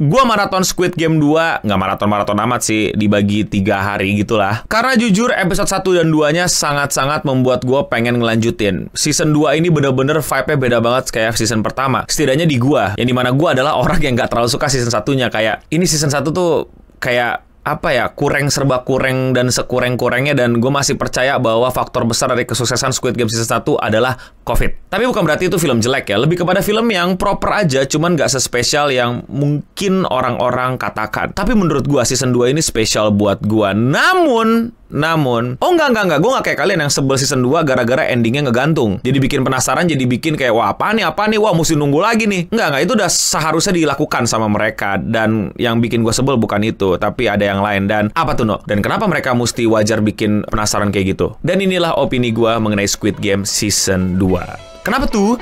Gua maraton Squid Game 2, nggak maraton-maraton amat sih, dibagi 3 hari gitulah. Karena jujur episode 1 dan 2-nya sangat-sangat membuat gua pengen ngelanjutin. Season 2 ini bener-bener vibe-nya beda banget kayak season pertama. Setidaknya di gua, yang dimana gua adalah orang yang nggak terlalu suka season 1-nya. Kayak, ini season 1 tuh kayak apa ya, serba kurang dan sekurang-kurangnya, dan gue masih percaya bahwa faktor besar dari kesuksesan Squid Game season 1 adalah COVID. Tapi bukan berarti itu film jelek ya, lebih kepada film yang proper aja, cuman gak sespesial yang mungkin orang-orang katakan. Tapi menurut gue season 2 ini spesial buat gue. Namun, gue gak kayak kalian yang sebel season 2 gara-gara endingnya ngegantung. Jadi bikin penasaran, jadi bikin kayak, wah apa nih, wah mesti nunggu lagi nih. Enggak, itu udah seharusnya dilakukan sama mereka. Dan yang bikin gue sebel bukan itu, tapi ada yang lain. Dan apa tuh, No? Dan kenapa mereka mesti wajar bikin penasaran kayak gitu? Dan inilah opini gue mengenai Squid Game season 2. Kenapa tuh?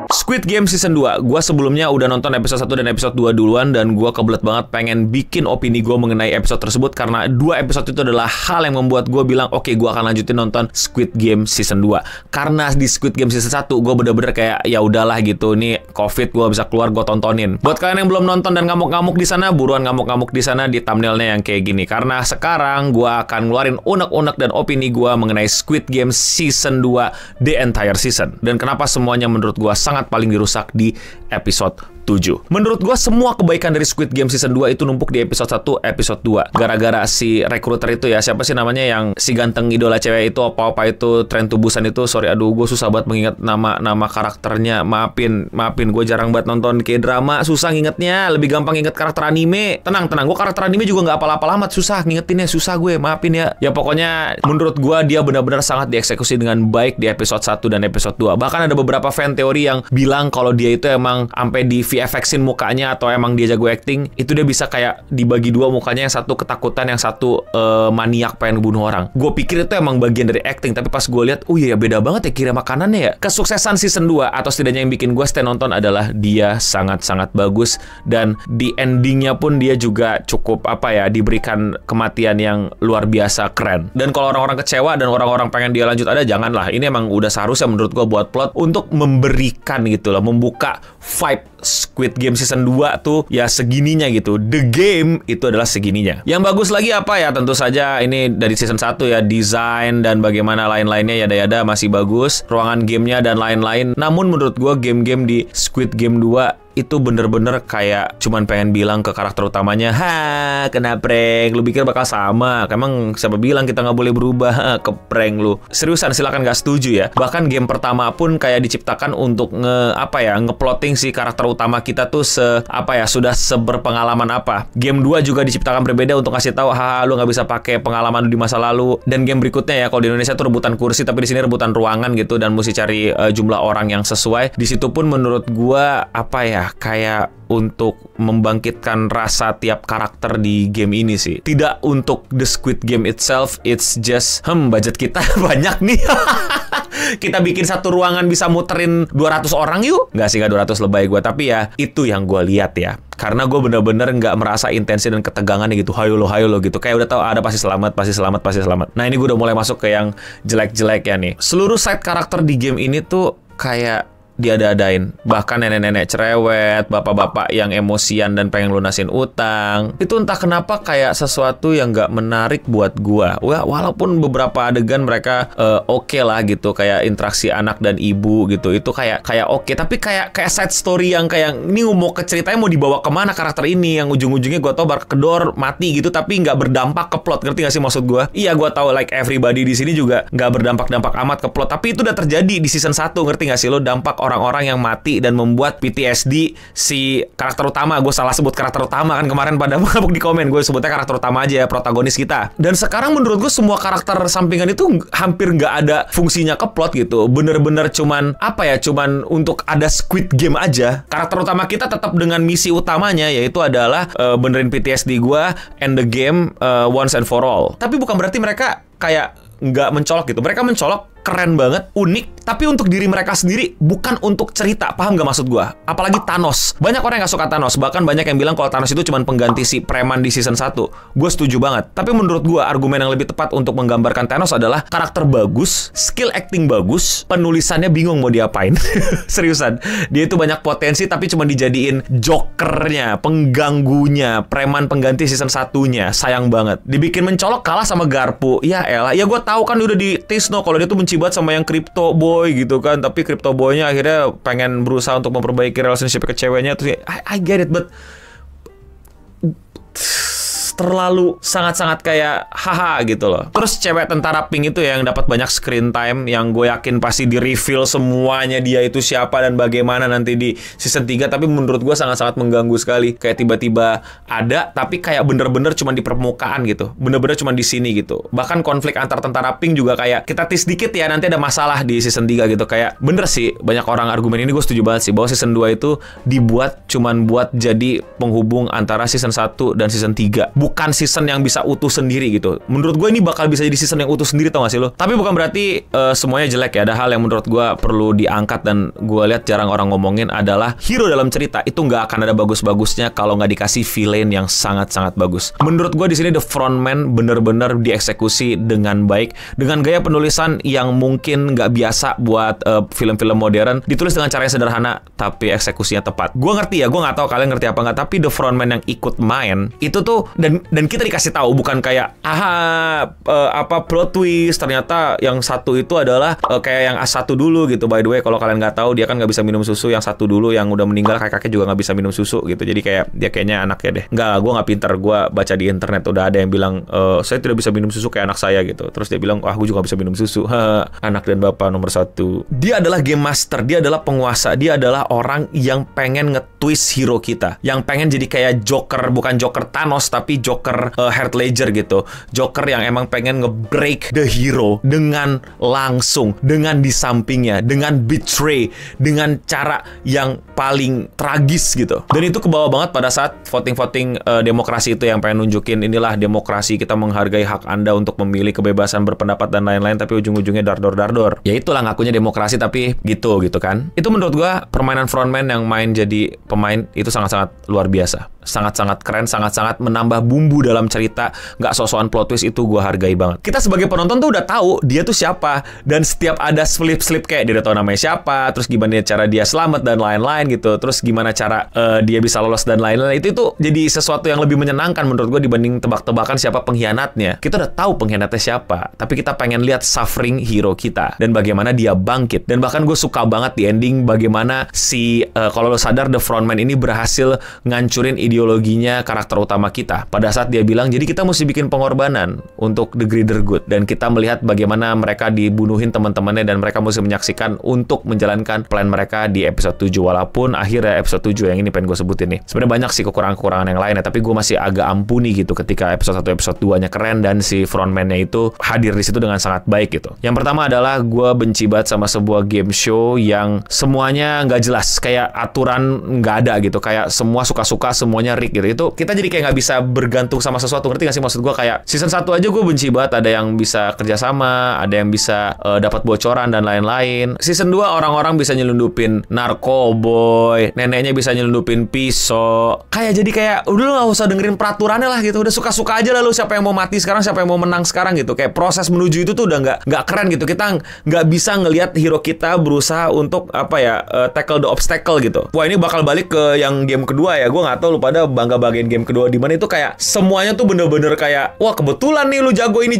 Squid Game Season 2, gue sebelumnya udah nonton episode 1 dan episode 2 duluan, dan gue kebelet banget pengen bikin opini gue mengenai episode tersebut, karena 2 episode itu adalah hal yang membuat gue bilang, oke, gue akan lanjutin nonton Squid Game Season 2. Karena di Squid Game Season 1, gue bener-bener kayak, ya udahlah gitu, nih COVID gue bisa keluar, gue tontonin. Buat kalian yang belum nonton dan ngamuk-ngamuk di sana, buruan ngamuk-ngamuk di sana di thumbnailnya yang kayak gini. Karena sekarang gue akan ngeluarin unek-unek dan opini gue mengenai Squid Game Season 2, the entire season. Dan kenapa semuanya menurut gue sangat paling dirusak di episode 7. Menurut gue semua kebaikan dari Squid Game Season 2 itu numpuk di episode 1, episode 2. Gara-gara si rekruter itu ya, siapa sih namanya yang si ganteng idola cewek itu, apa-apa itu, Tren to Busan itu, sorry, aduh, gue susah banget mengingat nama karakternya, maafin, gue jarang banget nonton K-drama, susah ngingetnya, lebih gampang inget karakter anime. Tenang, gue karakter anime juga nggak apal-apal amat, susah ngingetinnya, susah gue, maafin ya. Ya pokoknya, menurut gue dia benar-benar sangat dieksekusi dengan baik di episode 1 dan episode 2. Bahkan ada beberapa fan teori yang bilang kalau dia itu emang sampai di VFX-in mukanya, atau emang dia jago acting, itu dia bisa kayak dibagi 2 mukanya, yang satu ketakutan, yang satu maniak pengen bunuh orang. Gue pikir itu emang bagian dari acting, tapi pas gue lihat, oh iya beda banget ya kira makanannya ya. Kesuksesan season 2, atau setidaknya yang bikin gue stay nonton, adalah dia sangat-sangat bagus, dan di endingnya pun dia juga cukup diberikan kematian yang luar biasa keren. Dan kalau orang-orang kecewa dan orang-orang pengen dia lanjut ada, janganlah. Ini emang udah seharusnya menurut gue buat plot untuk memberikan gitu loh, membuka vibe Squid Game Season 2 tuh ya segininya gitu. The Game itu adalah segininya. Yang bagus lagi apa ya? Tentu saja ini dari Season 1 ya, desain dan bagaimana lain-lainnya yada-yada masih bagus, ruangan gamenya dan lain-lain. Namun menurut gue game-game di Squid Game 2 itu bener-bener kayak cuman pengen bilang ke karakter utamanya, kena prank, lu pikir bakal sama? Emang siapa bilang kita nggak boleh berubah? Ke prank lu. Seriusan, silakan nggak setuju ya. Bahkan game pertama pun kayak diciptakan untuk ngeplotting si karakter utama kita tuh sudah seberpengalaman apa. Game 2 juga diciptakan berbeda untuk kasih tahu, lu nggak bisa pakai pengalaman lu di masa lalu. Dan game berikutnya ya, kalau di Indonesia tuh rebutan kursi, tapi di sini rebutan ruangan gitu, dan mesti cari jumlah orang yang sesuai. Di situ pun menurut gua kayak untuk membangkitkan rasa tiap karakter di game ini sih. Tidak untuk the Squid Game itself, it's just budget kita banyak nih. Kita bikin satu ruangan bisa muterin 200 orang yuk. Nggak sih, nggak 200, lebay gue. Tapi ya itu yang gue lihat ya. Karena gue bener-bener nggak merasa intensi dan ketegangannya gitu. Hayo lo gitu. Kayak udah tahu ada pasti selamat. Nah ini gue udah mulai masuk ke yang jelek-jelek ya nih. Seluruh side karakter di game ini tuh kayak diada-adain. Bahkan nenek-nenek cerewet, bapak-bapak yang emosian dan pengen lunasin utang. Itu entah kenapa kayak sesuatu yang nggak menarik buat gua. Walaupun beberapa adegan mereka oke lah gitu, kayak interaksi anak dan ibu gitu. Itu kayak oke, tapi kayak side story yang kayak ini mau ke ceritanya mau dibawa kemana karakter ini, yang ujung-ujungnya gua tau kedor mati gitu, tapi nggak berdampak ke plot. Ngerti nggak sih maksud gua? Iya, gua tahu like everybody di sini juga nggak berdampak amat ke plot, tapi itu udah terjadi di season 1. Ngerti nggak sih lo, dampak orang-orang yang mati dan membuat PTSD si karakter utama. Gue salah sebut karakter utama kan kemarin pada ngabuk di komen. Gue sebutnya karakter utama aja ya, protagonis kita. Dan sekarang menurut gue semua karakter sampingan itu hampir nggak ada fungsinya ke plot gitu. Bener-bener cuman untuk ada Squid Game aja. Karakter utama kita tetap dengan misi utamanya, yaitu adalah benerin PTSD gue, end the game once and for all. Tapi bukan berarti mereka kayak nggak mencolok gitu. Mereka mencolok keren banget, unik, tapi untuk diri mereka sendiri, bukan untuk cerita. Paham gak maksud gue? Apalagi Thanos. Banyak orang yang gak suka Thanos, bahkan banyak yang bilang kalau Thanos itu cuma pengganti si preman di season 1. Gue setuju banget. Tapi menurut gue, argumen yang lebih tepat untuk menggambarkan Thanos adalah karakter bagus, skill acting bagus, penulisannya bingung mau diapain. Seriusan, dia itu banyak potensi tapi cuma dijadiin jokernya, pengganggunya, preman pengganti season 1-nya. Sayang banget. Dibikin mencolok kalah sama Garpu. Ya elah, ya gue tahu kan udah di Tisno kalau dia tuh benci banget sama yang Crypto Boy gitu kan. Tapi Crypto Boy-nya akhirnya pengen berusaha untuk memperbaiki relationship ke ceweknya. Terus I get it, but terlalu sangat-sangat kayak haha gitu loh. Terus cewek tentara pink itu yang dapat banyak screen time, yang gue yakin pasti di reveal semuanya dia itu siapa dan bagaimana nanti di season 3, tapi menurut gue sangat-sangat mengganggu sekali. Kayak tiba-tiba ada tapi kayak bener-bener cuma di permukaan gitu, bener-bener cuma di sini gitu. Bahkan konflik antar tentara pink juga kayak kita tease dikit ya, nanti ada masalah di season 3 gitu. Kayak bener sih, banyak orang argumen ini gue setuju banget sih, bahwa season 2 itu dibuat cuman buat jadi penghubung antara season 1 dan season 3, bukan season yang bisa utuh sendiri gitu. Menurut gue ini bakal bisa jadi season yang utuh sendiri, tau gak sih lo? Tapi bukan berarti semuanya jelek ya. Ada hal yang menurut gue perlu diangkat dan gue lihat jarang orang ngomongin adalah hero dalam cerita itu nggak akan ada bagus-bagusnya kalau nggak dikasih villain yang sangat-sangat bagus. Menurut gue di sini The Frontman bener-bener dieksekusi dengan baik, dengan gaya penulisan yang mungkin nggak biasa buat film-film modern, ditulis dengan cara yang sederhana tapi eksekusinya tepat. Gue ngerti ya, gue nggak tahu kalian ngerti apa nggak, tapi The Frontman yang ikut main itu tuh dan kita dikasih tahu bukan kayak apa plot twist ternyata yang satu itu adalah kayak yang satu dulu gitu. By the way, kalau kalian nggak tahu, dia kan nggak bisa minum susu. Yang satu dulu yang udah meninggal, kakek juga nggak bisa minum susu gitu. Jadi kayak dia kayaknya anaknya deh. Nggak, gue nggak pintar. Gue baca di internet udah ada yang bilang saya tidak bisa minum susu kayak anak saya gitu. Terus dia bilang, gue juga nggak bisa minum susu. Anak dan bapak nomor 1. Dia adalah game master, dia adalah penguasa, dia adalah orang yang pengen nge-twist hero kita, yang pengen jadi kayak Joker, bukan Joker Thanos tapi Joker Heath Ledger gitu. Joker yang emang pengen nge-break the hero dengan langsung, dengan di sampingnya, dengan betray, dengan cara yang paling tragis gitu. Dan itu kebawa banget pada saat voting-voting demokrasi itu, yang pengen nunjukin inilah demokrasi, kita menghargai hak Anda untuk memilih kebebasan berpendapat dan lain-lain, tapi ujung-ujungnya dardor. Ya itulah ngakunya demokrasi tapi gitu kan. Itu menurut gua permainan Frontman yang main jadi pemain itu sangat-sangat luar biasa. Sangat-sangat keren, sangat-sangat menambah bumbu dalam cerita. Nggak sosokan plot twist, itu gue hargai banget. Kita sebagai penonton tuh udah tahu dia tuh siapa, dan setiap ada slip kayak dia udah tahu namanya siapa, terus gimana cara dia selamat dan lain-lain gitu, terus gimana cara dia bisa lolos dan lain-lain. Itu jadi sesuatu yang lebih menyenangkan menurut gue dibanding tebak-tebakan siapa pengkhianatnya. Kita udah tahu pengkhianatnya siapa, tapi kita pengen lihat suffering hero kita dan bagaimana dia bangkit. Dan bahkan gue suka banget di ending bagaimana si kalau lo sadar, The Frontman ini berhasil ngancurin ideologinya karakter utama kita. Pada saat dia bilang, jadi kita mesti bikin pengorbanan untuk the greater good. Dan kita melihat bagaimana mereka dibunuhin teman-temannya dan mereka mesti menyaksikan untuk menjalankan plan mereka di episode 7. Walaupun akhirnya episode 7 yang ini pengen gue sebutin nih, sebenarnya banyak sih kekurangan-kekurangan yang lainnya, tapi gue masih agak ampuni gitu ketika episode 1, episode 2-nya keren dan si Frontman-nya itu hadir di situ dengan sangat baik gitu. Yang pertama adalah gue benci banget sama sebuah game show yang semuanya nggak jelas, kayak aturan nggak ada gitu, kayak semua suka-suka, semuanya rig gitu. Itu kita jadi kayak nggak bisa bergantung sama sesuatu, ngerti gak sih maksud gue? Kayak season 1 aja gue benci banget, ada yang bisa kerjasama, ada yang bisa dapat bocoran dan lain-lain. Season 2 orang-orang bisa nyelundupin narkoboy, neneknya bisa nyelundupin pisau. Jadi kayak udah lu nggak usah dengerin peraturannya lah gitu, udah suka-suka aja lah lu, siapa yang mau mati sekarang, siapa yang mau menang sekarang gitu. Kayak proses menuju itu tuh udah nggak keren gitu. Kita nggak bisa ngelihat hero kita berusaha untuk tackle the obstacle gitu. Wah, ini bakal balik ke yang game kedua ya. Gue nggak tahu lu pada bangga bagian game kedua di mana itu kayak semuanya tuh bener-bener kayak wah kebetulan nih lu jago ini.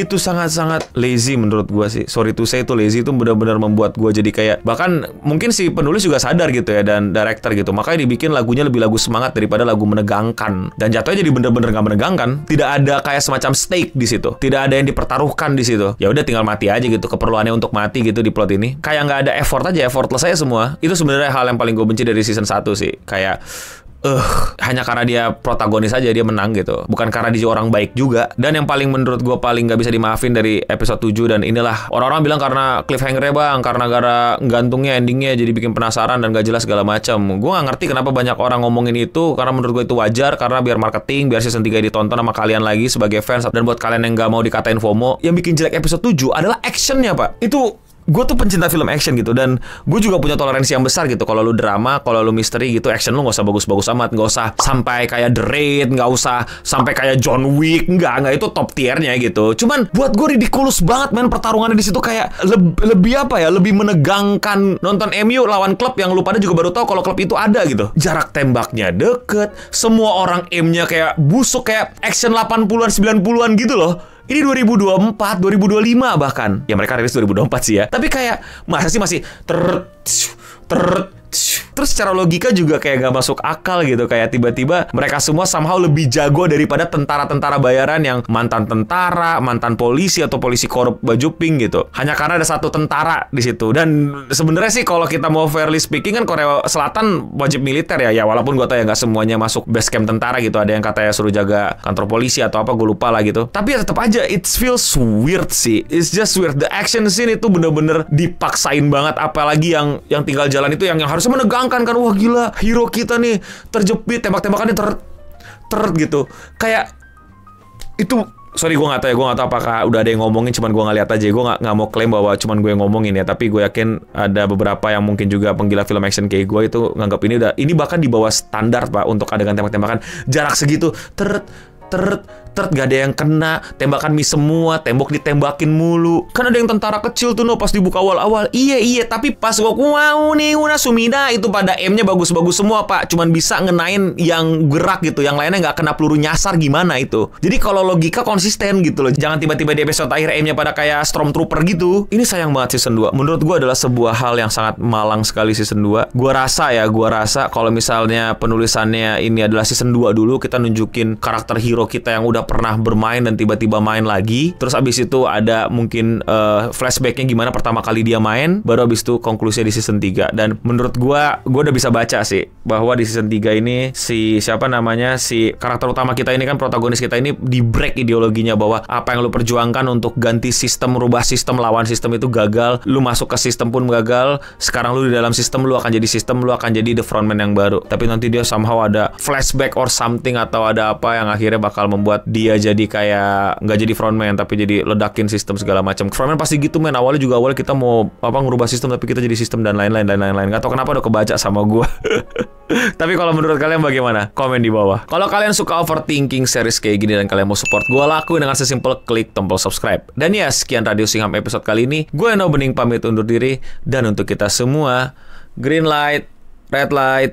Itu sangat-sangat lazy menurut gue sih. Sorry to say, itu lazy, itu bener-bener membuat gue jadi kayak, bahkan mungkin si penulis juga sadar gitu ya, dan director gitu, makanya dibikin lagunya lebih lagu semangat daripada lagu menegangkan. Dan jatuhnya jadi bener-bener gak menegangkan. Tidak ada kayak semacam stake di situ, tidak ada yang dipertaruhkan di situ. Ya udah tinggal mati aja gitu, keperluannya untuk mati gitu di plot ini. Kayak nggak ada effort aja, effortless aja semua. Itu sebenarnya hal yang paling gue benci dari season 1 sih. Kayak hanya karena dia protagonis aja dia menang gitu. Bukan karena dia orang baik juga. Dan yang paling menurut gue paling gak bisa dimaafin dari episode 7 dan inilah orang-orang bilang karena cliffhanger-nya bang, karena gara gantungnya endingnya jadi bikin penasaran dan gak jelas segala macam. Gue gak ngerti kenapa banyak orang ngomongin itu, karena menurut gue itu wajar, karena biar marketing, biar season 3 ditonton sama kalian lagi sebagai fans. Dan buat kalian yang gak mau dikatain FOMO, yang bikin jelek episode 7 adalah actionnya pak. Itu gue tuh pencinta film action gitu, dan gue juga punya toleransi yang besar gitu. Kalau lu drama, kalau lu misteri gitu, action lu gak usah bagus-bagus amat, gak usah sampai kayak The Raid, gak usah sampai kayak John Wick, nggak itu top tiernya gitu. Cuman buat gue ridiculous banget men, pertarungannya di situ kayak lebih apa ya, lebih menegangkan nonton MU lawan klub yang lu pada juga baru tahu kalau klub itu ada gitu. Jarak tembaknya deket, semua orang aimnya kayak busuk, kayak action 80-an 90-an gitu loh. Ini 2024, 2025 bahkan. Ya mereka rilis 2024 sih ya. Tapi kayak masa sih masih terus secara logika juga kayak gak masuk akal gitu. Kayak tiba-tiba mereka semua somehow lebih jago daripada tentara-tentara bayaran yang mantan tentara, mantan polisi atau polisi korup baju pink gitu. Hanya karena ada satu tentara di situ. Dan sebenarnya sih kalau kita mau fairly speaking kan Korea Selatan wajib militer ya. Ya walaupun gue tahu ya gak semuanya masuk base camp tentara gitu. Ada yang katanya suruh jaga kantor polisi atau apa, gue lupa lah gitu. Tapi ya tetap aja it feels weird sih. It's just weird. The action scene itu bener-bener dipaksain banget. Apalagi yang tinggal jalan itu yang harusnya menegangkan kan. Wah gila, hero kita nih terjepit, tembak-tembakannya ter gitu. Kayak itu, sorry gue nggak tahu apakah udah ada yang ngomongin, cuman gue nggak lihat aja. Gue nggak mau klaim bahwa cuman gue yang ngomongin ya, tapi gue yakin ada beberapa yang mungkin juga penggila film action kayak gue itu nganggap ini bahkan di bawah standar pak untuk adegan tembak-tembakan. Jarak segitu gak ada yang kena, tembakan miss semua, tembok ditembakin mulu. Kan ada yang tentara kecil tuh pas dibuka awal-awal. Iya, tapi pas wow nih Una Sumida itu pada aimnya bagus-bagus semua pak. Cuman bisa ngenain yang gerak gitu, yang lainnya gak kena peluru nyasar gimana itu. Jadi kalau logika konsisten gitu loh. Jangan tiba-tiba di episode akhir aimnya pada kayak Stormtrooper gitu. Ini sayang banget season 2. Menurut gue adalah sebuah hal yang sangat malang sekali season 2. Gue rasa kalau misalnya penulisannya ini adalah season 2 dulu, kita nunjukin karakter hero kita yang udah pernah bermain dan tiba-tiba main lagi. Terus abis itu ada mungkin flashbacknya gimana pertama kali dia main. Baru abis itu konklusinya di season 3. Dan menurut gue udah bisa baca sih bahwa di season 3 ini si karakter utama kita ini kan, protagonis kita ini di break ideologinya bahwa apa yang lu perjuangkan untuk ganti sistem, merubah sistem, lawan sistem itu gagal. Lu masuk ke sistem pun gagal. Sekarang lu di dalam sistem, lu akan jadi sistem, lu akan jadi the frontman yang baru. Tapi nanti dia somehow ada flashback or something atau ada apa yang akhirnya bakal membuat dia jadi kayak nggak jadi frontman tapi jadi ledakin sistem segala macam. Frontman pasti gitu men. Awalnya kita mau ngerubah sistem tapi kita jadi sistem dan lain-lain. Nggak tahu kenapa udah kebaca sama gue. Tapi kalau menurut kalian bagaimana? Komen di bawah. Kalau kalian suka overthinking series kayak gini dan kalian mau support gue, lakuin dengan sesimpel klik tombol subscribe. Dan ya, sekian Radio Singham episode kali ini. Gue Eno Bening pamit undur diri. Dan untuk kita semua, green light, red light.